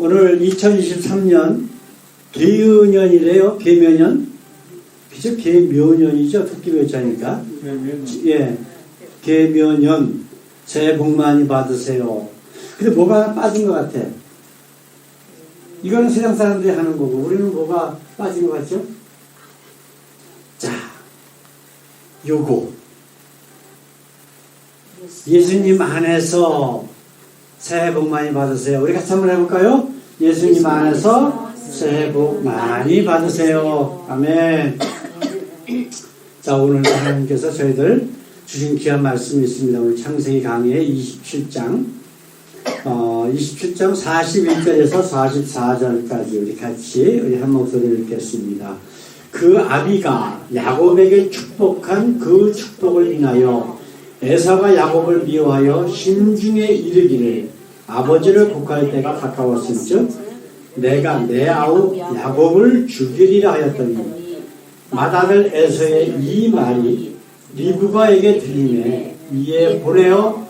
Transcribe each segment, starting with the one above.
오늘 2023년 개유년이래요. 개묘년. 그죠? 개묘년이죠. 토끼묘자니까. 예. 개묘년. 새해 복 많이 받으세요. 근데 뭐가 빠진 것 같아? 이거는 세상 사람들이 하는 거고, 우리는 뭐가 빠진 것 같죠? 자, 요거. 예수님 안에서 새해 복 많이 받으세요. 우리 같이 한번 해볼까요? 예수님 안에서 새해 복 많이 받으세요. 아멘. 자, 오늘 하나님께서 저희들 주신 귀한 말씀이 있습니다. 오늘 창세기 강의의 27장 41절에서 44절까지 우리 같이 우리 한 목소리를 읽겠습니다. 그 아비가 야곱에게 축복한 그 축복을 인하여 에사가 야곱을 미워하여 심중에 이르기를 아버지를 곡할 때가 가까웠은즉 내가 내 아우 야곱을 죽이리라 하였더니 맏아들 에서의 이 말이 리브가에게 들리매 이에 보내어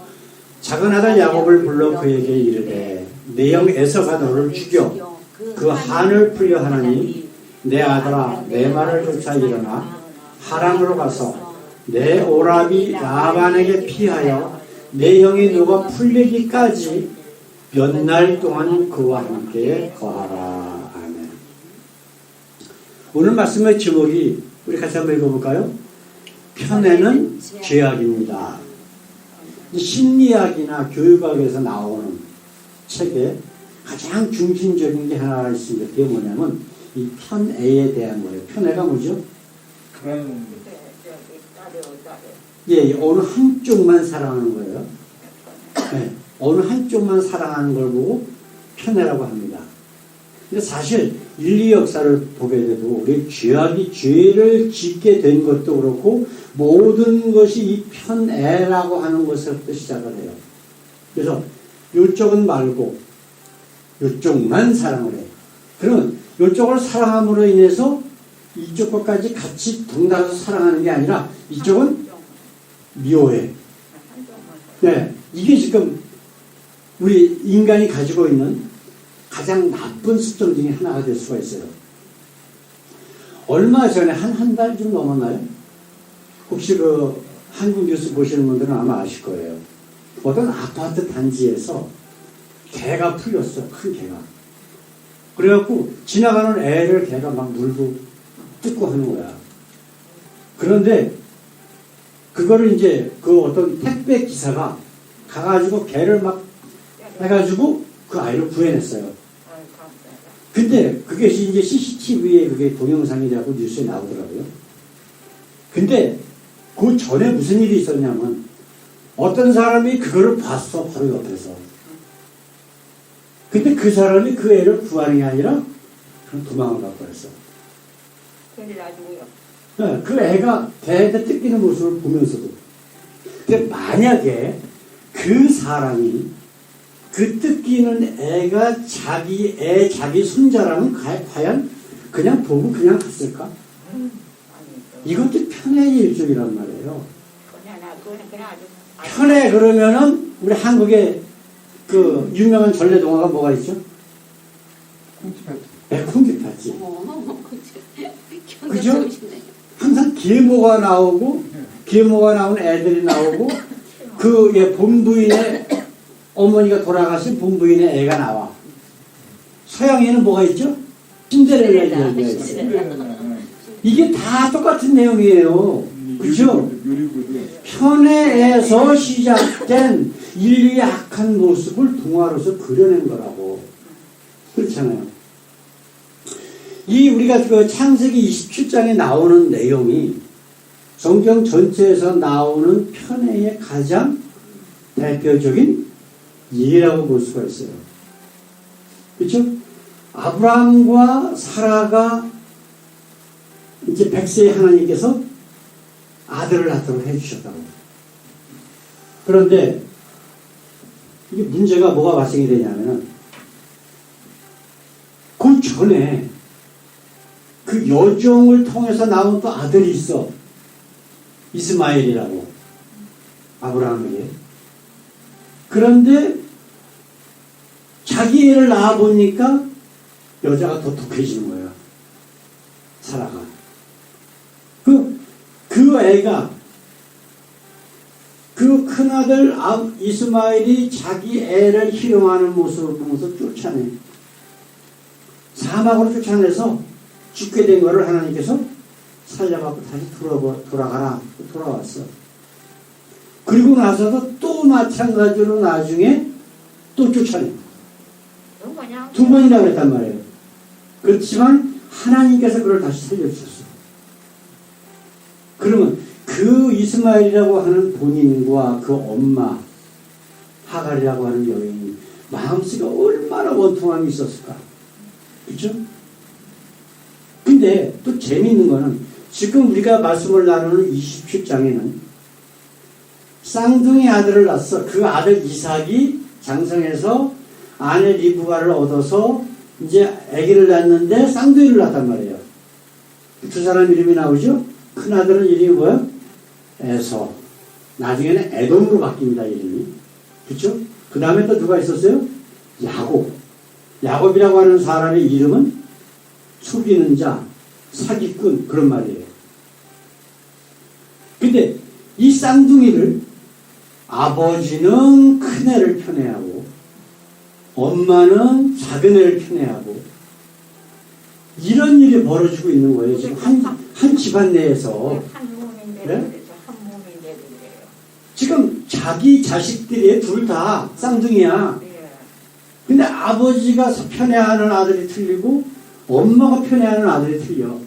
작은 아들 야곱을 불러 그에게 이르되 내 형 에서가 너를 죽여 그 한을 풀려 하나니 내 아들아 내 말을 쫓아 일어나 하란으로 가서 내 오라비 라반에게 피하여 내 형이 너가 풀리기까지 몇 날 동안 그와 함께 거하라. 아멘. 오늘 말씀의 제목이 우리 같이 한번 읽어볼까요? 편애는 죄악입니다. 심리학이나 교육학에서 나오는 책에 가장 중심적인 게 하나가 있습니다. 그게 뭐냐면 이 편애에 대한 거예요. 편애가 뭐죠? 예, 어느 한쪽만 사랑하는 거예요. 네, 어느 한쪽만 사랑하는 걸 보고 편애라고 합니다. 근데 사실 인류 역사를 보게 돼도 우리 죄악이 죄를 짓게 된 것도 그렇고 모든 것이 이 편애라고 하는 것에서부터 시작을 해요. 그래서 이쪽은 말고 이쪽만 사랑을 해요. 그러면 이쪽을 사랑함으로 인해서 이쪽 것까지 같이 동달아서 사랑하는 게 아니라 이쪽은 미워해. 네, 이게 지금 우리 인간이 가지고 있는 가장 나쁜 습성 중에 하나가 될 수가 있어요. 얼마 전에 한 달 좀 넘었나요? 혹시 그 한국 뉴스 보시는 분들은 아마 아실 거예요. 어떤 아파트 단지에서 개가 풀렸어. 큰 개가. 그래갖고 지나가는 애를 개가 막 물고 뜯고 하는 거야. 그런데 그거를 이제 그 어떤 택배 기사가 가가지고 개를 막 해가지고 그 아이를 구해냈어요. 근데 그게 이제 CCTV에 그게 동영상이 되고 뉴스에 나오더라고요. 근데 그 전에 무슨 일이 있었냐면 어떤 사람이 그거를 봤어. 바로 옆에서. 근데 그 사람이 그 애를 구하는 게 아니라 그냥 도망을 가고 그랬어. 근데 나중에요. 네, 그 애가 개한테 뜯기는 모습을 보면서도. 근데 만약에 그 사람이 그 뜯기는 애가 자기 손자라면 과연 그냥 보고 그냥 갔을까? 이것도 편애의 일종이란 말이에요. 편애 그러면은 우리 한국에 그 유명한 전래동화가 뭐가 있죠? 콩쥐팥쥐. 네, 콩쥐팥쥐. 그죠? 항상 계모가 나오고 계모가 나온 애들이 나오고 그 본부인의 어머니가 돌아가신 본부인의 애가 나와. 서양에는 뭐가 있죠? 신데렐라 이야기가 있어요. 이게 다 똑같은 내용이에요. 그죠? 편애에서 시작된 인류의 악한 모습을 동화로서 그려낸 거라고. 그렇잖아요. 이 우리가 그 창세기 27장에 나오는 내용이 성경 전체에서 나오는 편애의 가장 대표적인 예라고 볼 수가 있어요. 그렇죠? 아브라함과 사라가 이제 100세의 하나님께서 아들을 낳도록 해주셨다고. 그런데 이게 문제가 뭐가 발생이 되냐면은 그 전에 그 여종을 통해서 나온 또 아들이 있어. 이스마엘이라고. 아브라함에게. 그런데 자기 애를 낳아보니까 여자가 더 독해지는 거예요. 사라가. 그 애가 그 큰아들 이스마엘이 자기 애를 희롱하는 모습을 보면서 쫓아내. 사막으로 쫓아내서 죽게 된 거를 하나님께서 살려갖고 다시 돌아가라. 돌아왔어. 그리고 나서도 또 마찬가지로 나중에 또 쫓아내. 두 번이나 그랬단 말이에요. 그렇지만 하나님께서 그걸 다시 살려주셨어. 그러면 그 이스마엘이라고 하는 본인과 그 엄마 하갈이라고 하는 여인이 마음속에 얼마나 원통함이 있었을까. 그렇죠? 근데 또 재미있는 거는 지금 우리가 말씀을 나누는 27장에는 쌍둥이 아들을 낳았어. 그 아들 이삭이 장성해서 아내 리브가를 얻어서 이제 아기를 낳았는데 쌍둥이를 낳았단 말이에요. 두 사람 이름이 나오죠? 큰 아들은 이름이 뭐야? 에서. 나중에는 에돔으로 바뀝니다, 이름이. 그쵸? 그 다음에 또 누가 있었어요? 야곱. 야곱이라고 하는 사람의 이름은 속이는 자, 사기꾼, 그런 말이에요. 근데 이 쌍둥이를 아버지는 큰 애를 편애하고 엄마는 작은 애를 편애하고 이런 일이 벌어지고 있는 거예요. 지금 한 집안 내에서. 한 몸인데 네? 한 몸인데 그래요. 지금 자기 자식들이 둘 다 쌍둥이야. 예. 근데 아버지가 편애하는 아들이 틀리고 엄마가 편애하는 아들이 틀려.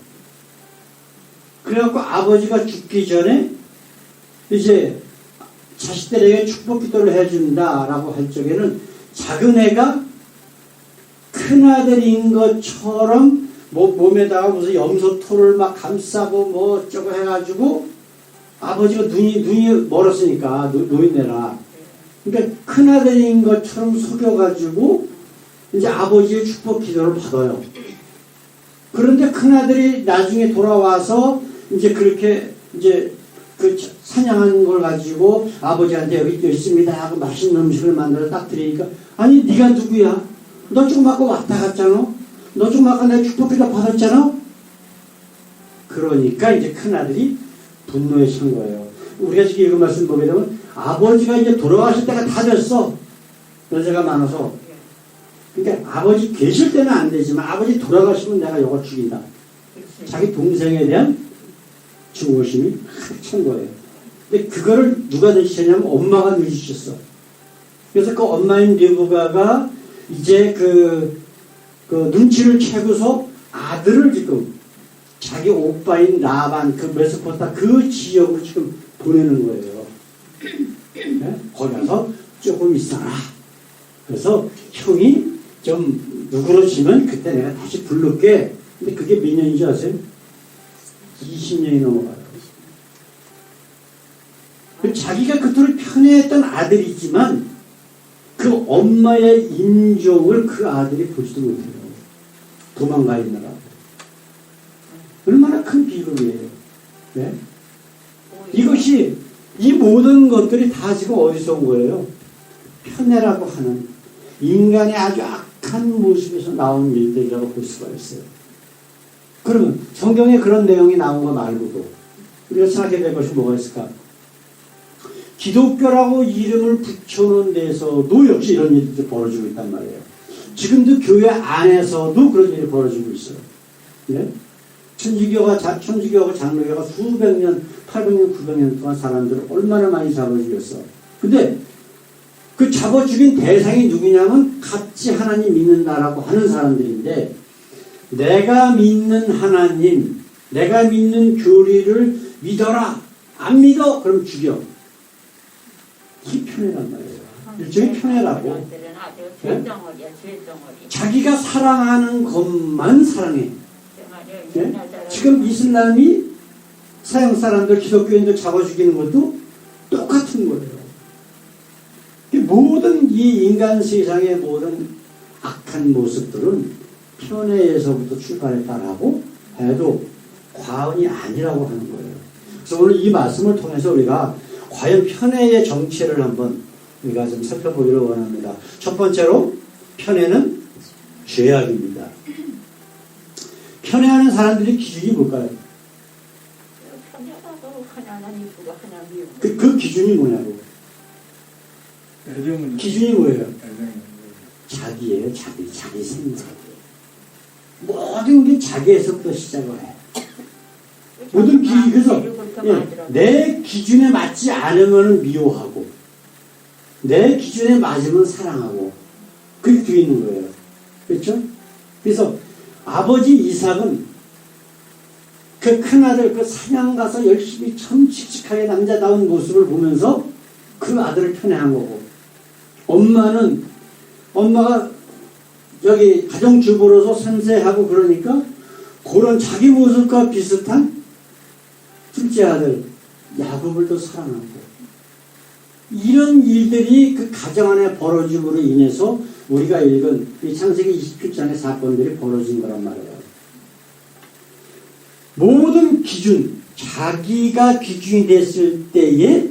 그래갖고 아버지가 죽기 전에 이제 자식들에게 축복 기도를 해준다라고 할 적에는 작은 애가 큰 아들인 것처럼 몸에다가 무슨 염소토를 막 감싸고 뭐 어쩌고 해가지고 아버지가 눈이 멀었으니까 노인네라. 그러니까 큰 아들인 것처럼 속여가지고 이제 아버지의 축복 기도를 받아요. 그런데 큰 아들이 나중에 돌아와서 이제 그렇게 이제 그 사냥한 걸 가지고 아버지한테 여기 있습니다 하고 맛있는 음식을 만들어 딱 드리니까 아니 네가 누구야? 너 조금 아까 왔다 갔잖아? 너 조금 아까 내 축복기도 받았잖아? 그러니까 이제 큰아들이 분노에 찬 거예요. 우리가 지금 이거 말씀 보게 되면 아버지가 이제 돌아가실 때가 다 됐어. 연세가 많아서. 그러니까 아버지 계실 때는 안 되지만 아버지 돌아가시면 내가 이거 죽인다. 자기 동생에 대한 증오심이 한참 거예요. 근데 그거를 누가 내주셨냐면 엄마가 내주셨어. 그래서 그 엄마인 리브가가 이제 그 눈치를 채고서 아들을 지금 자기 오빠인 라반 그 메소포타 그 지역으로 지금 보내는 거예요. 네? 거기 가서 조금 있어라. 그래서 형이 좀 누그러지면 그때 내가 다시 부를게. 근데 그게 몇 년인지 아세요? 20년이 넘어가요. 자기가 그토록 편애했던 아들이지만 그 엄마의 인종을 그 아들이 보지도 못해요. 도망가 있느라. 얼마나 큰 비극이에요. 네? 이것이 이 모든 것들이 다 지금 어디서 온 거예요? 편애라고 하는 인간의 아주 악한 모습에서 나온 일들이라고 볼 수가 있어요. 그러면 성경에 그런 내용이 나온 거 말고도 우리가 생각해야 될 것이 뭐가 있을까? 기독교라고 이름을 붙여놓은 데서도 역시 이런 일들이 벌어지고 있단 말이에요. 지금도 교회 안에서도 그런 일이 벌어지고 있어요. 네? 천주교가 장로교가 수백 년, 800년, 900년 동안 사람들을 얼마나 많이 잡아 죽였어. 근데 그 잡아 죽인 대상이 누구냐면 같이 하나님 믿는다라고 하는 사람들인데 내가 믿는 하나님, 내가 믿는 교리를 믿어라. 안 믿어? 그럼 죽여. 이 편애란 말이에요. 일종의 편애라고. 네? 자기가 사랑하는 것만 사랑해. 네? 지금 이슬람이 서양 사람들, 기독교인들 잡아 죽이는 것도 똑같은 거예요. 모든 이 인간 세상의 모든 악한 모습들은 편애에서부터 출발했다라고 해도 과언이 아니라고 하는 거예요. 그래서 오늘 이 말씀을 통해서 우리가 과연 편애의 정체를 한번 우리가 좀 살펴보기를 원합니다. 첫 번째로 편애는 죄악입니다. 편애하는 사람들의 기준이 뭘까요? 편하다고 하나 이쁘고 하나 미워. 그 기준이 뭐냐고. 애정은 기준이 뭐예요? 애정은 자기예요. 자기 생각. 모든 게 자기에서부터 시작을 해. 모든 기준, 그래서 내 기준에 맞지 않으면 미워하고 내 기준에 맞으면 사랑하고 그게 뒤에 있는 거예요. 그렇죠? 그래서 아버지 이삭은 그 큰아들 그 사냥 가서 열심히 참 칙칙하게 남자다운 모습을 보면서 그 아들을 편애한 거고, 엄마가 여기 가정주부로서 선세하고 그러니까 그런 자기 모습과 비슷한 둘째 아들 야곱을 또 사랑하고, 이런 일들이 그 가정 안에 벌어짐으로 인해서 우리가 읽은 이 창세기 27장의 사건들이 벌어진 거란 말이에요. 모든 기준, 자기가 기준이 됐을 때에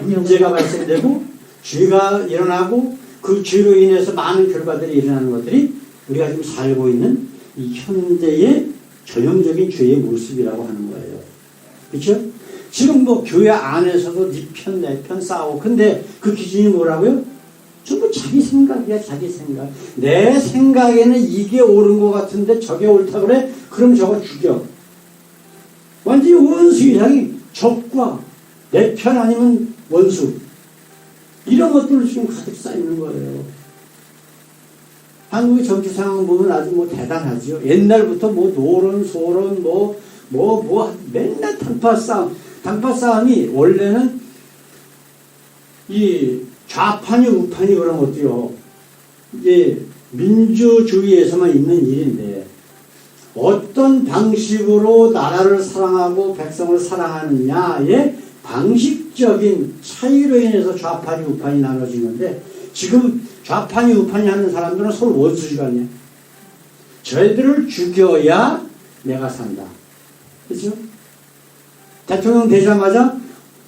문제가 발생되고 죄가 일어나고 그 죄로 인해서 많은 결과들이 일어나는 것들이 우리가 지금 살고 있는 이 현대의 전형적인 죄의 모습이라고 하는 거예요. 그렇죠? 지금 뭐 교회 안에서도 네 편, 내 편 싸우고, 근데 그 기준이 뭐라고요? 전부 자기 생각이야, 자기 생각. 내 생각에는 이게 옳은 것 같은데 저게 옳다 그래? 그럼 저거 죽여. 완전히 원수 이상이 적과 내 편 아니면 원수. 이런 것들로 지금 가득 쌓이는 거예요. 한국의 정치 상황 보면 아주 뭐 대단하죠. 옛날부터 뭐 노론, 소론, 맨날 당파 싸움이 원래는 이 좌판이 우판이 그런 것도요. 이게 민주주의에서만 있는 일인데 어떤 방식으로 나라를 사랑하고 백성을 사랑하느냐의 방식적인 차이로 인해서 좌판이 우판이 나눠진 건데, 지금 좌판이 우판이 하는 사람들은 서로 원수지간이야. 저희들을 죽여야 내가 산다. 그렇죠? 대통령 되자마자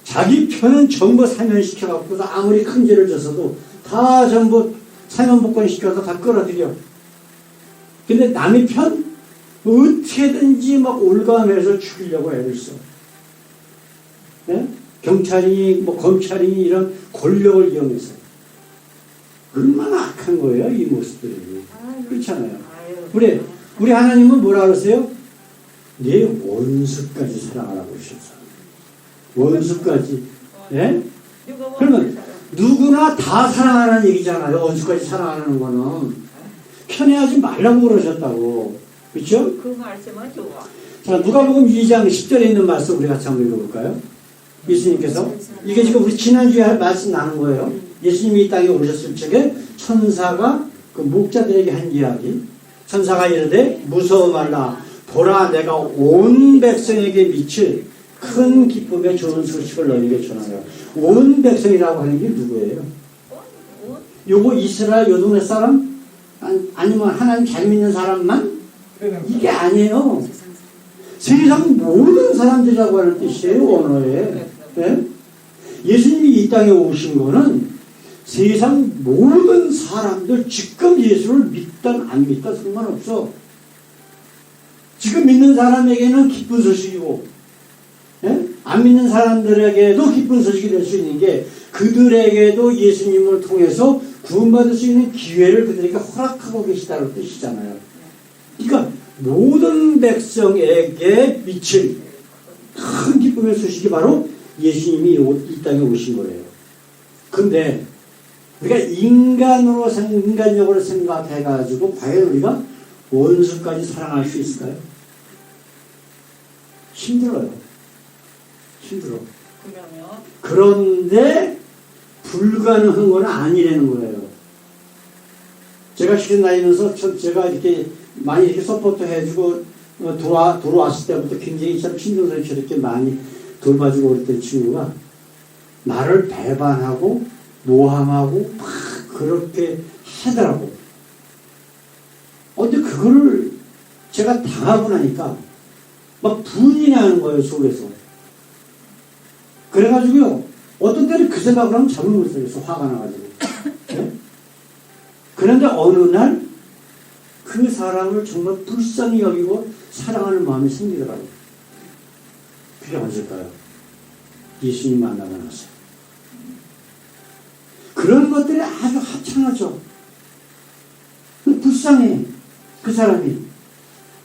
자기 편은 전부 사면시켜갖고서 아무리 큰 죄를 졌어도 다 전부 사면복권시켜서 다 끌어들여. 근데 남의 편 어떻게든지 막 올감해서 죽이려고 애를 써. 네? 경찰이 뭐 검찰이 이런 권력을 이용해서 얼마나 악한 거예요, 이 모습들이. 그렇잖아요. 우리 하나님은 뭐라 그러세요? 네 원수까지 사랑하라고 하셨어. 원수까지. 예? 그러면 누구나 다 사랑하는 얘기잖아요. 원수까지 사랑하는 거는 편애하지 말라고 그러셨다고. 그렇죠? 그 말씀은 좋아. 자, 누가복음 2장 10절에 있는 말씀 우리 같이 한번 읽어볼까요? 예수님께서 이게 지금 우리 지난주에 할 말씀 나눈 거예요. 예수님이 이 땅에 오셨을 적에 천사가 그 목자들에게 한 이야기. 천사가 이르되 무서워 말라. 보라, 내가 온 백성에게 미칠 큰 기쁨의 좋은 소식을 너희에게 전하여. 온 백성이라고 하는 게 누구예요? 요거 이스라엘 요 동네 사람? 아니면 하나님 잘 믿는 사람만? 이게 아니에요. 세상 모든 사람들이라고 하는 뜻이에요, 언어에. 네? 예수님이 이 땅에 오신 거는 세상 모든 사람들, 지금 예수를 믿든 안 믿든 상관없어. 지금 믿는 사람에게는 기쁜 소식이고, 예? 안 믿는 사람들에게도 기쁜 소식이 될 수 있는 게, 그들에게도 예수님을 통해서 구원받을 수 있는 기회를 그들에게 허락하고 계시다는 뜻이잖아요. 그러니까 모든 백성에게 미칠 큰 기쁨의 소식이 바로 예수님이 이 땅에 오신 거예요. 근데 우리가 인간적으로 생각해가지고 과연 우리가 원수까지 사랑할 수 있을까요? 힘들어요. 힘들어. 그런데 불가능한 건 아니라는 거예요. 제가 시간 다니면서 제가 이렇게 많이 이렇게 서포트 해주고 돌아왔을 때부터 굉장히 참 신경을 저렇게 많이 돌봐주고 그랬던 친구가 나를 배반하고 모함하고 막 그렇게 하더라고. 근데 그거를 제가 당하고 나니까 막 분이 나는 거예요, 속에서. 그래가지고요, 어떤 때는 그 생각을 하면 잠을 못 자겠어, 화가 나가지고. 네? 그런데 어느 날 그 사람을 정말 불쌍히 여기고 사랑하는 마음이 생기더라고요. 그게 언제일까요? 예수님 만나고 나서. 그런 것들이 아주 합창하죠. 불쌍해, 그 사람이.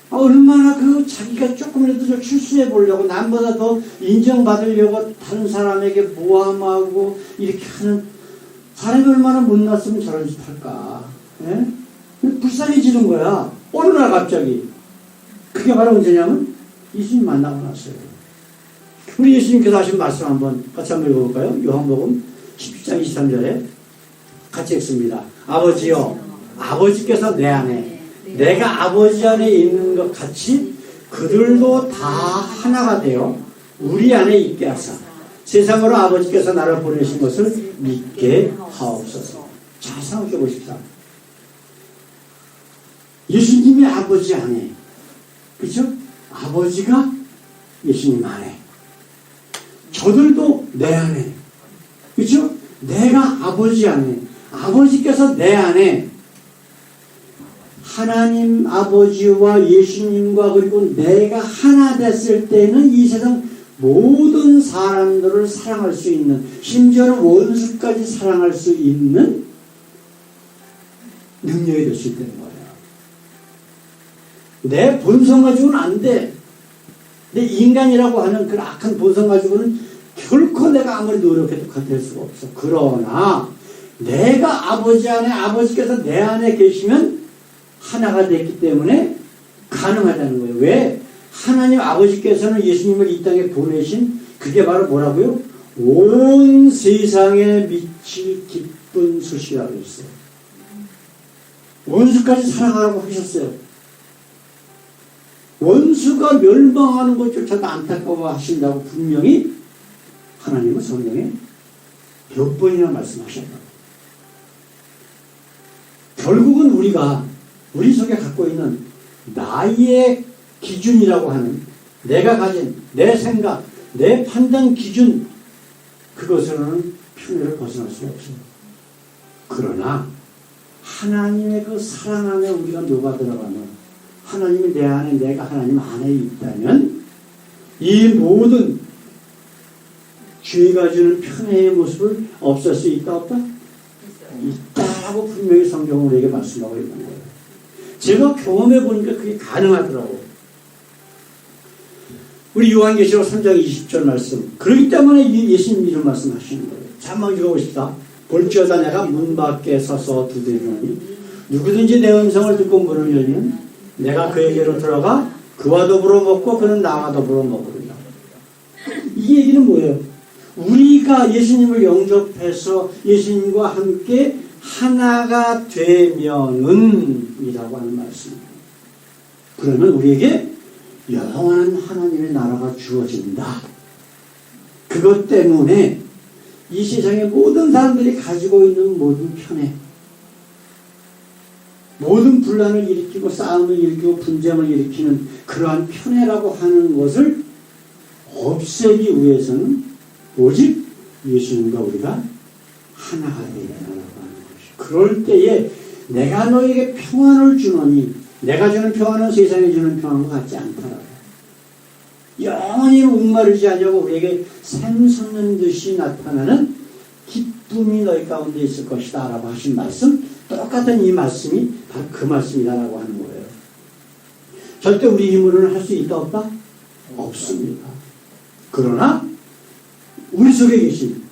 얼마나 그 자기가 조금이라도 좀 출세해 보려고, 남보다 더 인정받으려고 다른 사람에게 모함하고 이렇게 하는 사람이 얼마나 못났으면 저런 짓 할까. 예? 불쌍해지는 거야. 어느 날 갑자기. 그게 바로 언제냐면 예수님 만나고 났어요. 우리 예수님께서 하신 말씀 같이 한번 읽어볼까요? 요한복음 17장 23절에 같이 읽습니다. 아버지요, 아버지께서 내 안에, 내가 아버지 안에 있는 것 같이 그들도 다 하나가 되어 우리 안에 있게 하사 세상으로 아버지께서 나를 보내신 것을 믿게 하옵소서. 잘 생각해 보십시오. 예수님의 아버지 안에, 그렇죠? 아버지가 예수님 안에, 저들도 내 안에, 그렇죠? 내가 아버지 안에, 아버지께서 내 안에, 하나님 아버지와 예수님과 그리고 내가 하나 됐을 때는 이 세상 모든 사람들을 사랑할 수 있는, 심지어는 원수까지 사랑할 수 있는 능력이 될 수 있다는 거예요. 내 본성 가지고는 안 돼. 내 인간이라고 하는 그 악한 본성 가지고는 결코 내가 아무리 노력해도 될 수가 없어. 그러나 내가 아버지 안에, 아버지께서 내 안에 계시면 하나가 됐기 때문에 가능하다는 거예요. 왜? 하나님 아버지께서는 예수님을 이 땅에 보내신 그게 바로 뭐라고요? 온 세상에 미칠 기쁜 소식이라고 했어요. 원수까지 사랑하라고 하셨어요. 원수가 멸망하는 것조차도 안타까워 하신다고 분명히 하나님은 성경에 몇 번이나 말씀하셨다. 결국은 우리가 우리 속에 갖고 있는 나의 기준이라고 하는, 내가 가진 내 생각, 내 판단 기준, 그것으로는 편애를 벗어날 수가 없어요. 그러나 하나님의 그 사랑 안에 우리가 녹아 들어가면, 하나님이 내 안에, 내가 하나님 안에 있다면 이 모든 죄가 주는 편애의 모습을 없앨 수 있다 없다? 있다라고 분명히 성경은 우리에게 말씀하고 있는 거예요. 제가 경험해 보니까 그게 가능하더라고요. 우리 요한계시록 3장 20절 말씀. 그렇기 때문에 예수님 이런 말씀 하시는 거예요. 잠깐 읽어보십시다. 볼지어다 내가 문 밖에 서서 두드리노니 누구든지 내 음성을 듣고 문을 열면 내가 그에게로 들어가 그와 더불어 먹고 그는 나와 더불어 먹으리라. 이 얘기는 뭐예요? 우리가 예수님을 영접해서 예수님과 함께 하나가 되면은 이라고 하는 말씀입니다. 그러면 우리에게 영원한 하나님의 나라가 주어진다. 그것 때문에 이 세상의 모든 사람들이 가지고 있는 모든 편애, 모든 분란을 일으키고 싸움을 일으키고 분쟁을 일으키는 그러한 편애라고 하는 것을 없애기 위해서는 오직 예수님과 우리가 하나가 되어야 한다고 하는 것이죠. 그럴 때에 내가 너에게 평안을 주노니 내가 주는 평안은 세상에 주는 평안과 같지 않다라고. 영원히 목마르지 않냐고 우리에게 샘솟는 듯이 나타나는 기쁨이 너희 가운데 있을 것이다 라고 하신 말씀, 똑같은 이 말씀이 바로 그 말씀이다라고 하는 거예요. 절대 우리 힘으로는 할 수 있다 없다? 없습니다. 그러나 우리 속에 계신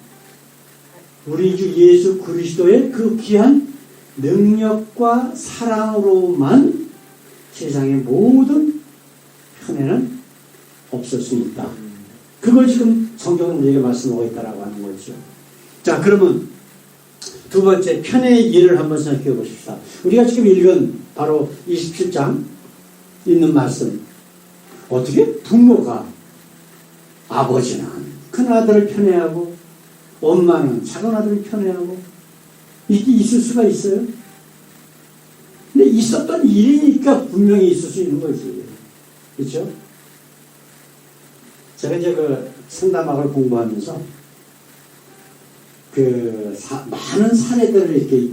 우리 주 예수 그리스도의 그 귀한 능력과 사랑으로만 세상의 모든 편애는 없을 수 있다. 그걸 지금 성경은 우리에게 말씀하고 있다라고 하는 거죠. 자, 그러면 두 번째 편애의 일을 한번 생각해 보십시다. 우리가 지금 읽은 바로 27장 있는 말씀. 어떻게 부모가 아버지는 큰 아들을 편애하고 엄마는 작은 아들을 편애하고 이게 있을 수가 있어요? 근데 있었던 일이니까 분명히 있을 수 있는 거지. 그렇죠? 제가 이제 그 상담학을 공부하면서 많은 사례들을 이렇게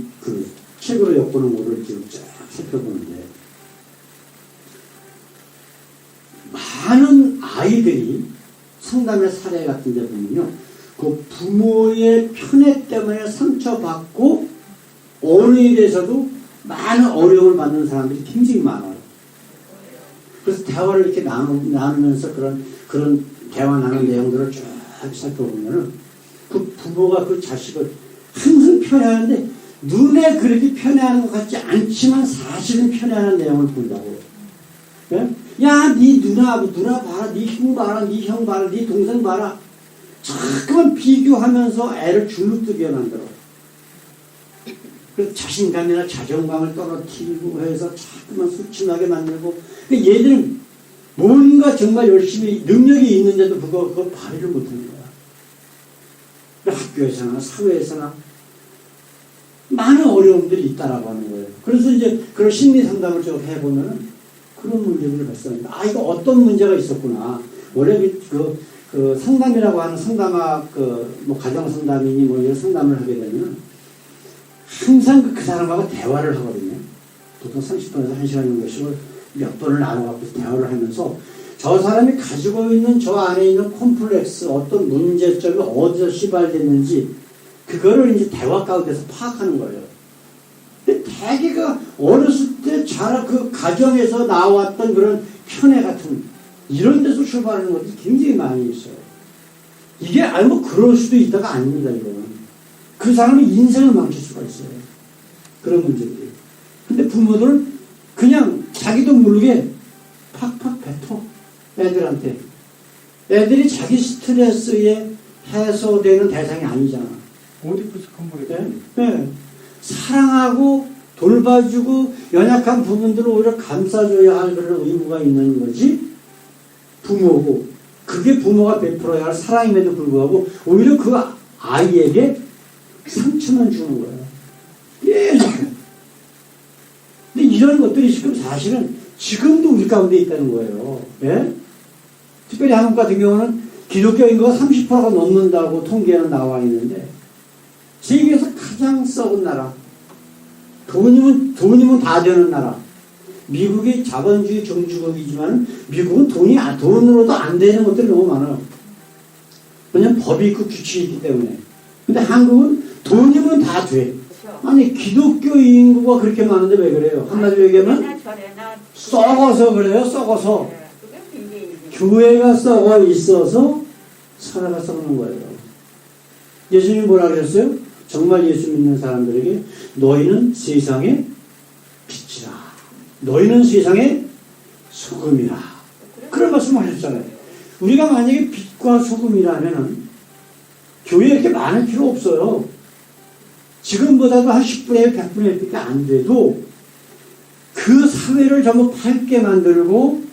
책으로 엿보는 거를 지금 쫙 살펴보는데 많은 아이들이 상담의 사례 같은 데 보면요. 그 부모의 편애 때문에 상처받고 어느 일에서도 많은 어려움을 받는 사람들이 굉장히 많아요. 그래서 대화를 이렇게 나누면서 그런 대화 나눈 내용들을 쭉 살펴보면은 그 부모가 그 자식을 항상 편애하는데 눈에 그렇게 편애하는 것 같지 않지만 사실은 편애하는 내용을 본다고. 예? 야, 네 누나 봐라, 네 형 봐라, 네 형 봐라, 네 동생 봐라. 자꾸만 비교하면서 애를 주눅들게 만들어. 그래서 자신감이나 자존감을 떨어뜨리고 해서 자꾸만 수침하게 만들고. 그러니까 얘들은 뭔가 정말 열심히 능력이 있는데도 그거 발휘를 못하는 거야. 그러니까 학교에서나 사회에서나 많은 어려움들이 있다라고 하는 거예요. 그래서 이제 그런 심리 상담을 좀 해보면은 그런 문제들을 발생합니다. 아, 이거 어떤 문제가 있었구나. 원래 그 상담이라고 하는 상담학, 뭐 가정 상담이니 뭐 이런 상담을 하게 되면 항상 그 사람하고 대화를 하거든요. 보통 30분에서 1시간 정도씩을 몇 번을 나눠갖고 대화를 하면서 저 사람이 가지고 있는 저 안에 있는 콤플렉스, 어떤 문제점이 어디서 시발됐는지 그거를 이제 대화 가운데서 파악하는 거예요. 근데 대개가 어렸을 때 자라 그 가정에서 나왔던 그런 편애 같은 이런 데서 출발하는 것들이 굉장히 많이 있어요. 이게 알고 그럴 수도 있다가 아닙니다, 이거는. 그 사람의 인생을 망칠 수가 있어요. 그런 문제들이. 근데 부모들은 그냥 자기도 모르게 팍팍 뱉어. 애들한테. 애들이 자기 스트레스에 해소되는 대상이 아니잖아. 오디푸스 컴플렉스. 네. 사랑하고 돌봐주고 연약한 부분들을 오히려 감싸줘야 할 그런 의무가 있는 거지. 부모고. 그게 부모가 베풀어야 할 사랑임에도 불구하고 오히려 그 아이에게 상처만 주는 거예요. 계속. 근데 이런 것들이 지금 사실은 지금도 우리 가운데 있다는 거예요. 예? 특별히 한국 같은 경우는 기독교 인구가 30%가 넘는다고 통계는 나와 있는데 세계에서 가장 썩은 나라. 돈이면 다 되는 나라. 미국이 자본주의 종주국이지만 미국은 돈으로도 안 되는 것들이 너무 많아요. 왜냐면 법이 있고 규칙이 있기 때문에. 근데 한국은 돈이면 다 돼. 아니 기독교 인구가 그렇게 많은데 왜 그래요? 한마디로 얘기하면 썩어서 그래요. 썩어서. 교회가 썩어 있어서 사회가 썩는 거예요. 예수님이 뭐라 그랬어요? 정말 예수 믿는 사람들에게 너희는 세상의 빛이라. 너희는 세상의 소금이라. 그런 말씀을 하셨잖아요. 우리가 만약에 빛과 소금이라면 교회에 이렇게 많을 필요 없어요. 지금보다도 한 10분의 1, 100분의 1밖에 안 돼도 그 사회를 전부 밝게 만들고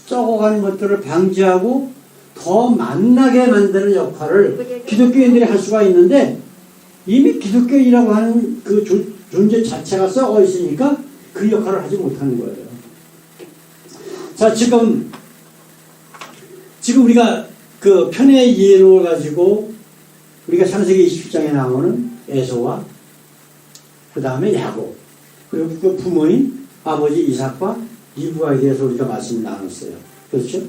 썩어가는 것들을 방지하고 더 만나게 만드는 역할을 기독교인들이 할 수가 있는데 이미 기독교인이라고 하는 그 존재 자체가 썩어 있으니까 그 역할을 하지 못하는 거예요. 자, 지금 우리가 그 편의 이해를 가지고 우리가 창세기 27장에 나오는 에서와 그 다음에 야곱 그리고 그 부모인 아버지 이삭과 리브가에 대해서 우리가 말씀을 나눴어요. 그렇죠?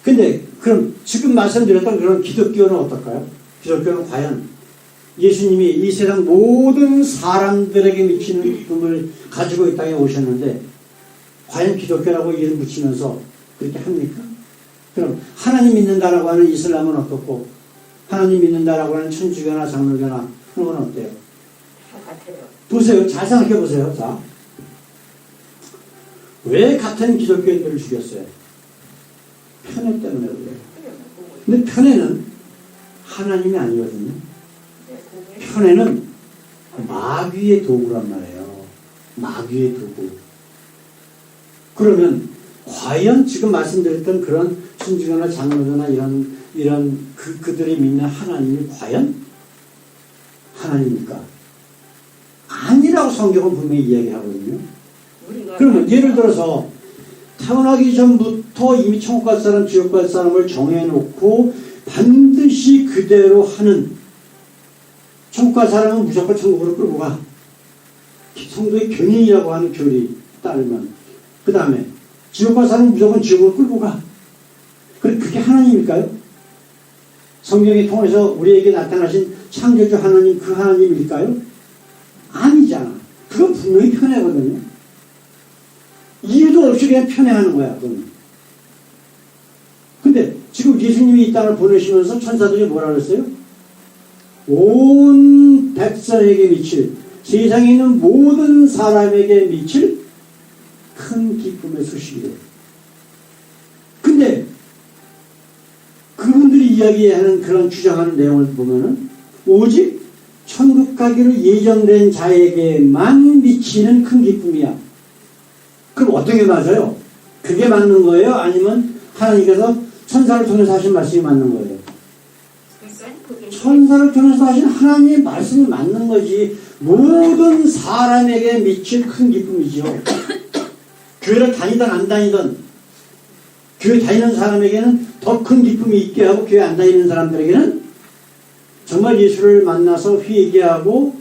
근데 그럼 지금 말씀드렸던 그런 기독교는 어떨까요? 기독교는 과연 예수님이 이 세상 모든 사람들에게 미치는 꿈을 가지고 이 땅에 오셨는데 과연 기독교라고 이름 붙이면서 그렇게 합니까? 그럼 하나님 믿는다라고 하는 이슬람은 어떻고 하나님 믿는다라고 하는 천주교나 장로교나 그런 건 어때요? 같아요. 보세요. 잘 생각해 보세요. 자, 왜 같은 기독교인들을 죽였어요? 편애 때문에 그래요. 근데 편애는 하나님이 아니거든요. 편애는 마귀의 도구란 말이에요. 마귀의 도구. 그러면 과연 지금 말씀드렸던 그런 천주교나 장로교나 이런 그들이 믿는 하나님이 과연 하나님입니까? 아니라고 성경은 분명히 이야기하거든요. 그러면 예를 들어서 태어나기 전부터 이미 천국 갈 사람, 지옥 갈 사람을 정해놓고 반드시 그대로 하는 천국 갈 사람은 무조건 천국으로 끌고 가. 성도의 견인이라고 하는 교리 따르면. 그 다음에 지옥 갈 사람은 무조건 지옥으로 끌고 가. 그게 하나님일까요? 성경에 통해서 우리에게 나타나신 창조주 하나님, 그 하나님일까요? 아니잖아. 그건 분명히 편애거든요. 이유도 없이 그냥 편애하는 거야, 그건. 근데 지금 예수님이 이 땅을 보내시면서 천사들이 뭐라 그랬어요? 온 백성에게 미칠, 세상에 있는 모든 사람에게 미칠 큰 기쁨의 소식이래요. 근데 그분들이 이야기하는 그런 주장하는 내용을 보면은 오직 천국 가기로 예정된 자에게만 미치는 큰 기쁨이야. 그럼 어떻게 맞아요? 그게 맞는 거예요? 아니면 하나님께서 천사를 통해서 하신 말씀이 맞는 거예요? 그러니까 그게 천사를 통해서 하신 하나님의 말씀이 맞는 거지. 모든 사람에게 미칠 큰 기쁨이죠. 교회를 다니든 안 다니든 교회 다니는 사람에게는 더 큰 기쁨이 있게 하고 교회 안 다니는 사람들에게는 정말 예수를 만나서 회개하고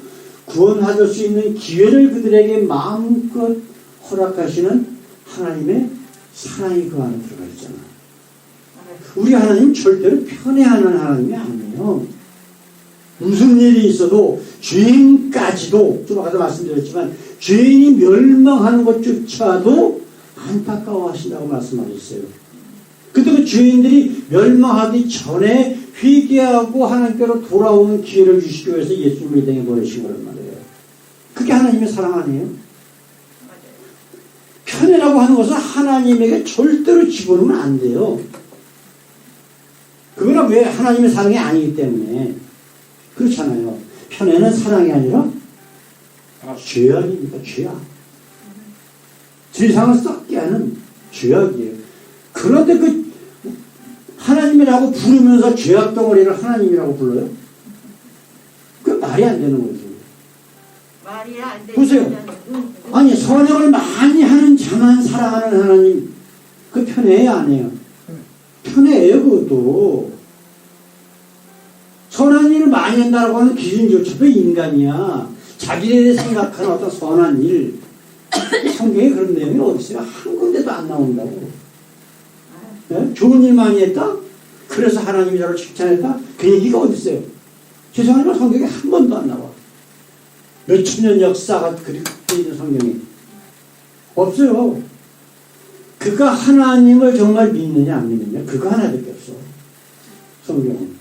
구원받을 수 있는 기회를 그들에게 마음껏 허락하시는 하나님의 사랑이 그 안에 들어가 있잖아. 우리 하나님 절대로 편애하는 하나님이 아니에요. 무슨 일이 있어도 죄인까지도 좀 아까 말씀드렸지만 죄인이 멸망하는 것조차도 안타까워하신다고 말씀하셨어요. 근데 그 죄인들이 멸망하기 전에 회개하고 하나님께로 돌아오는 기회를 주시기 위해서 예수님을 이 땅에 보내신 거란 말이에요. 그게 하나님의 사랑 아니에요? 편애라고 하는 것은 하나님에게 절대로 집어넣으면 안 돼요. 그거는 왜 하나님의 사랑이 아니기 때문에 그렇잖아요. 편애는 사랑이 아니라 죄악입니까? 죄악. 세상을 썩게 하는 죄악이에요. 그런데 그 하나님이라고 부르면서 죄악 덩어리를 하나님이라고 불러요? 그 말이 안 되는 거죠. 말이 안 되는 보세요. 아니 선행을 많이 하는 자만 사랑하는 하나님, 그 편애예요, 안 해요? 편애예요. 그것도 선한 일을 많이 한다고 하는 기준조차도 인간이야. 자기를 생각하는 어떤 선한 일, 성경에 그런 내용이 어디 있어요? 한 군데도 안 나온다고. 네? 좋은 일 많이 했다? 그래서 하나님이 저를 칭찬했다? 그 얘기가 어디 있어요? 죄송하지만 성경에 한 번도 안 나와. 몇천 년 역사가 그리고 있는 성경이 없어요. 그가 하나님을 정말 믿느냐 안 믿느냐 그거 하나밖에 없어. 성경은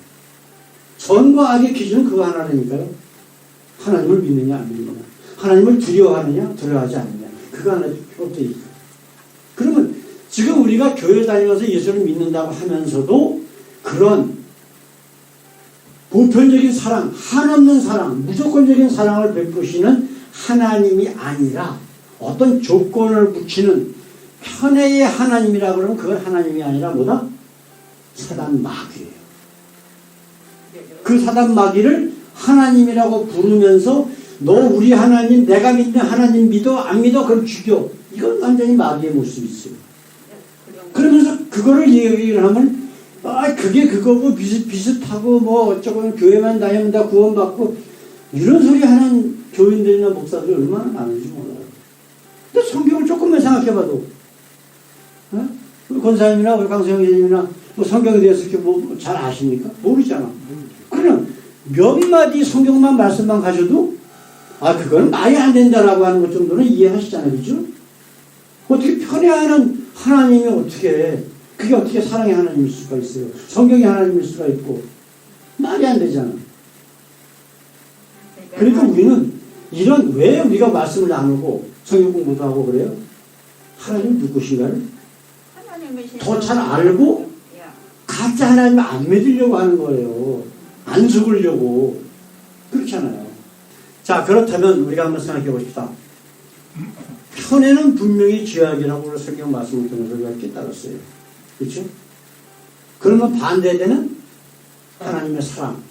선과 악의 기준은 그거 하나라니까요. 하나님을 믿느냐 안 믿느냐, 하나님을 두려워하느냐 두려워하지 않느냐, 그거 하나밖에 없어. 그러면 지금 우리가 교회 다니면서 예수를 믿는다고 하면서도 그런 보편적인 사랑, 한없는 사랑, 무조건적인 사랑을 베푸시는 하나님이 아니라 어떤 조건을 붙이는 편애의 하나님이라 그러면 그건 하나님이 아니라 뭐다? 사단 마귀예요. 그 사단 마귀를 하나님이라고 부르면서 너 우리 하나님, 내가 믿는 하나님 믿어? 안 믿어? 그럼 죽여. 이건 완전히 마귀의 모습이 있어요. 그러면서 그거를 얘기를 하면 그게 그거고 비슷하고 뭐 어쩌고 교회만 다니면 다 구원받고 이런 소리 하는 교인들이나 목사들이 얼마나 많은지 몰라요. 근데 성경을 조금만 생각해봐도 우리 권사님이나 우리 강성영 선생님이나 뭐 성경에 대해서 이렇게 뭐 잘 아십니까? 모르잖아. 그냥 몇 마디 성경만 말씀만 가져도 그건 말이 안 된다라고 하는 것 정도는 이해하시잖아요. 그죠? 어떻게 편애하는 하나님이 어떻게 그게 어떻게 사랑의 하나님일 수가 있어요? 성경의 하나님일 수가 있고 말이 안 되잖아. 그러니까 우리는 이런 왜 우리가 말씀을 나누고 성경 공부도 하고 그래요? 하나님 누구신가를 더 잘 알고 가짜 하나님을 안 믿으려고 하는 거예요. 안 속으려고. 그렇잖아요. 자, 그렇다면 우리가 한번 생각해 봅시다. 편애는 분명히 죄악이라고 성경 말씀을 통해서 우리가 깨달았어요. 그렇죠? 그러면 반대되는 하나님의 사랑.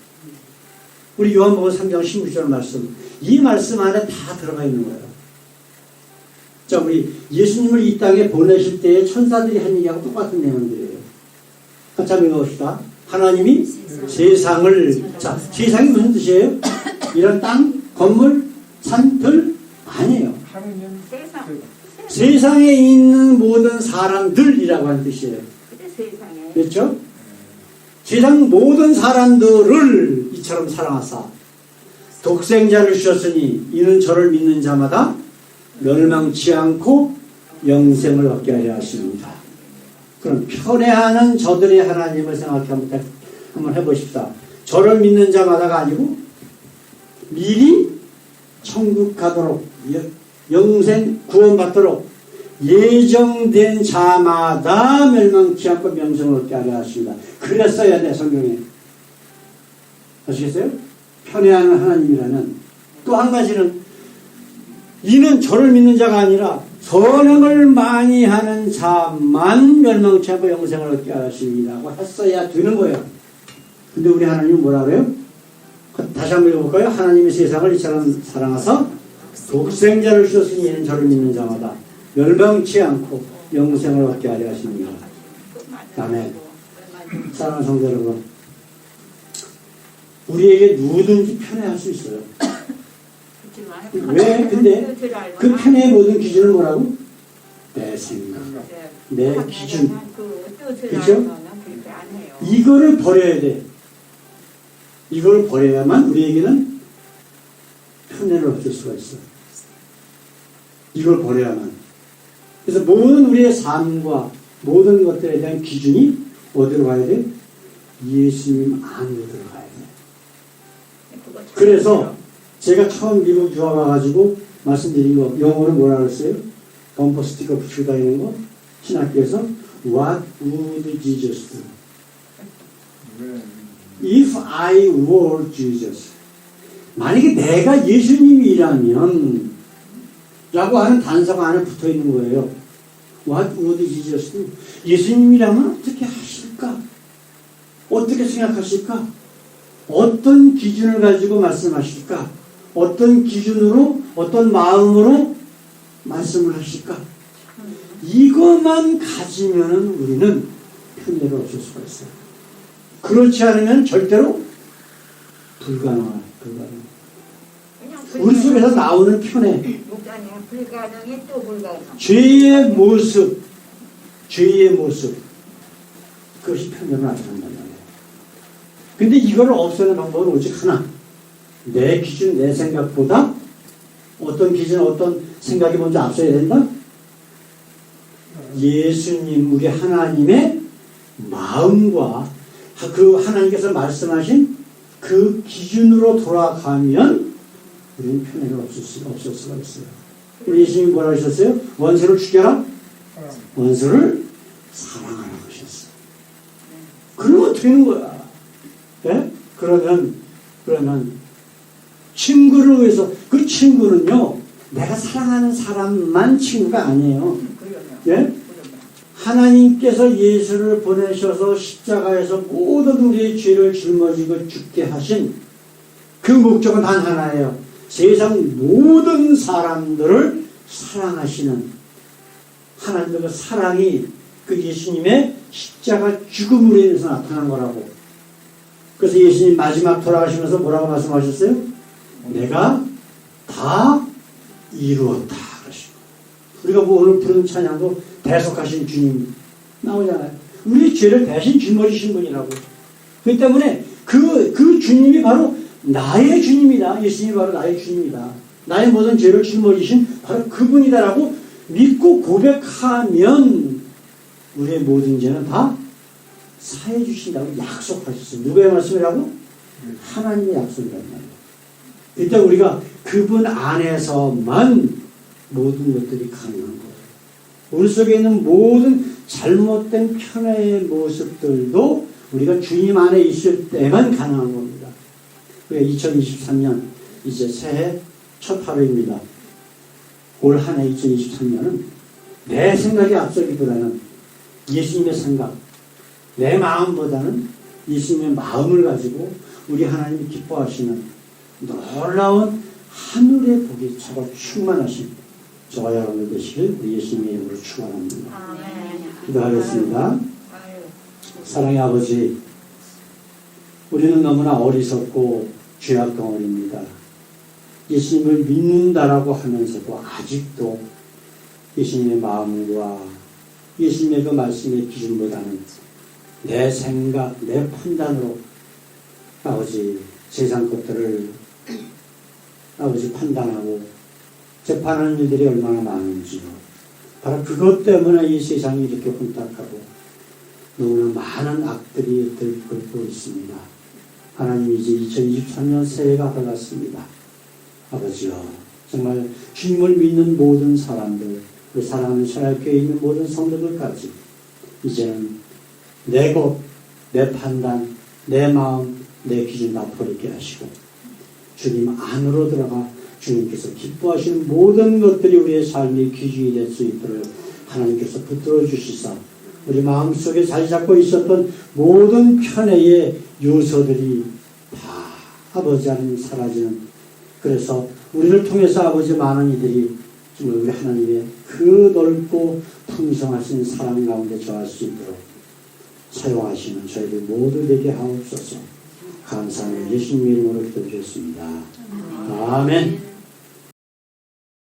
우리 요한복음 3장 16절 말씀. 이 말씀 안에 다 들어가 있는 거예요. 자, 우리 예수님을 이 땅에 보내실 때에 천사들이 한 얘기하고 똑같은 내용들이에요. 같이 한번 읽어봅시다. 하나님이 세상을, 자, 세상이 무슨 뜻이에요? 이런 땅, 건물, 산, 들 아니에요. 하느님 세상. 세상에 있는 모든 사람들이라고 하는 뜻이에요. 근데 세상에. 그렇죠? 세상 모든 사람들을 이처럼 사랑하사 독생자를 주셨으니 이는 저를 믿는 자마다 멸망치 않고 영생을 얻게 하려 하십니다. 그럼 편애하는 저들의 하나님을 생각해 한번 해보십시다. 저를 믿는 자마다가 아니고 미리 천국 가도록 영생 구원받도록 예정된 자마다 멸망치 않고 명성을 얻게 하려 하십니다. 그랬어야 돼, 성경에. 아시겠어요? 편애하는 하나님이라는. 또 한 가지는 이는 저를 믿는 자가 아니라 선행을 많이 하는 자만 멸망치 않고 영생을 얻게 하십니다 하고 했어야 되는 거예요. 근데 우리 하나님은 뭐라 그래요? 다시 한번 읽어볼까요? 하나님이 세상을 이처럼 사랑하사 독생자를 주셨으니 이는 저를 믿는 자마다 멸망치 않고 영생을 얻게 하려 하십니다. 아멘. 사랑하는 성도 여러분, 우리에게 누구든지 편애할 수 있어요. 왜? 근데 그 편애의 모든 기준은 뭐라고? 내 생각, 내 기준. 그렇죠? 이거를 버려야 돼. 이걸 버려야만 우리에게는 편애를 얻을 수가 있어요. 이걸 버려야만. 그래서 모든 우리의 삶과 모든 것들에 대한 기준이 어디로 가야 돼? 예수님 안으로 들어가야 돼. 그래서 제가 처음 미국 유학 와가지고 말씀드린 거, 영어로 뭐라 그랬어요? 범퍼 스티커 붙이고 다니는 거? 신학교에서 What would Jesus do? If I were Jesus. 만약에 내가 예수님이라면 라고 하는 단서가 안에 붙어 있는 거예요. What would Jesus do? 예수님이라면 어떻게 하실까? 어떻게 생각하실까? 어떤 기준을 가지고 말씀하실까? 어떤 기준으로, 어떤 마음으로 말씀을 하실까? 이것만 가지면은 우리는 편애를 얻을 수가 있어요. 그렇지 않으면 절대로 불가능해요. 우리 속에서 나오는 편애, 불가능이 또 불가능. 죄의 모습, 그것이 편애로 나타난단 말이에요. 근데 이거를 없애는 방법은 오직 하나. 내 기준, 내 생각보다 어떤 기준, 어떤 생각이 먼저 앞서야 된다? 예수님, 우리 하나님의 마음과 그 하나님께서 말씀하신 그 기준으로 돌아가면 우리는 편애가 없을 수가 있어요. 우리 예수님이 뭐라고 하셨어요? 원수를 죽여라? 원수를 사랑하라고 하셨어요. 그러면 어떻게 되는 거야? 네? 그러면 친구를 위해서, 그 친구는요, 내가 사랑하는 사람만 친구가 아니에요. 예? 하나님께서 예수를 보내셔서 십자가에서 모든 우리의 죄를 짊어지고 죽게 하신 그 목적은 단 하나예요. 세상 모든 사람들을 사랑하시는 하나님의 그 사랑이 그 예수님의 십자가 죽음으로 인해서 나타난 거라고. 그래서 예수님 마지막 돌아가시면서 뭐라고 말씀하셨어요? 내가 다 이루었다. 그러시고. 우리가 뭐 오늘 부르는 찬양도 대속하신 주님 나오잖아요. 우리 죄를 대신 짊어지신 분이라고. 그렇기 때문에 그 주님이 바로 나의 주님이다. 예수님이 바로 나의 주님이다. 나의 모든 죄를 짊어지신 바로 그분이다라고 믿고 고백하면 우리의 모든 죄는 다 사해 주신다고 약속하셨어요. 누구의 말씀이라고? 하나님의 약속이란 말이에요. 일단 우리가 그분 안에서만 모든 것들이 가능한 거예요. 우리 속에 있는 모든 잘못된 편애의 모습들도 우리가 주님 안에 있을 때만 가능한 겁니다. 2023년 이제 새해 첫 하루입니다. 올 한 해 2023년은 내 생각이 앞서기보다는 예수님의 생각, 내 마음보다는 예수님의 마음을 가지고 우리 하나님이 기뻐하시는 놀라운 하늘의 복이 차고 충만하신 저와 여러분 되시길 우리 예수님의 이름으로 축원합니다. 기도하겠습니다. 사랑의 아버지, 우리는 너무나 어리석고 죄악 덩어리입니다. 예수님을 믿는다라고 하면서도 아직도 예수님의 마음과 예수님의 그 말씀의 기준보다는 내 생각, 내 판단으로 아버지 세상 것들을 아버지 판단하고 재판하는 일들이 얼마나 많은지요. 바로 그것 때문에 이 세상이 이렇게 혼탁하고 너무나 많은 악들이 들끓고 있습니다. 하나님 이제 2023년 새해가 다가갔습니다. 아버지요, 정말 주님을 믿는 모든 사람들, 우리 사랑하는 신학교에 있는 모든 성도들까지 이제는 내 것, 내 판단, 내 마음, 내 기준 다 버리게 하시고 주님 안으로 들어가 주님께서 기뻐하시는 모든 것들이 우리의 삶의 기준이 될 수 있도록 하나님께서 붙들어 주시사 우리 마음속에 자리 잡고 있었던 모든 편애의 요소들이 다 아버지 하나님 사라지는, 그래서 우리를 통해서 아버지 많은 이들이 정말 우리 하나님의 그 넓고 풍성하신 사랑 가운데 저할 수 있도록 사용하시는 저희들 모두 되게 하옵소서. 감사하며 예수님 이름으로 기도드렸습니다. 아멘.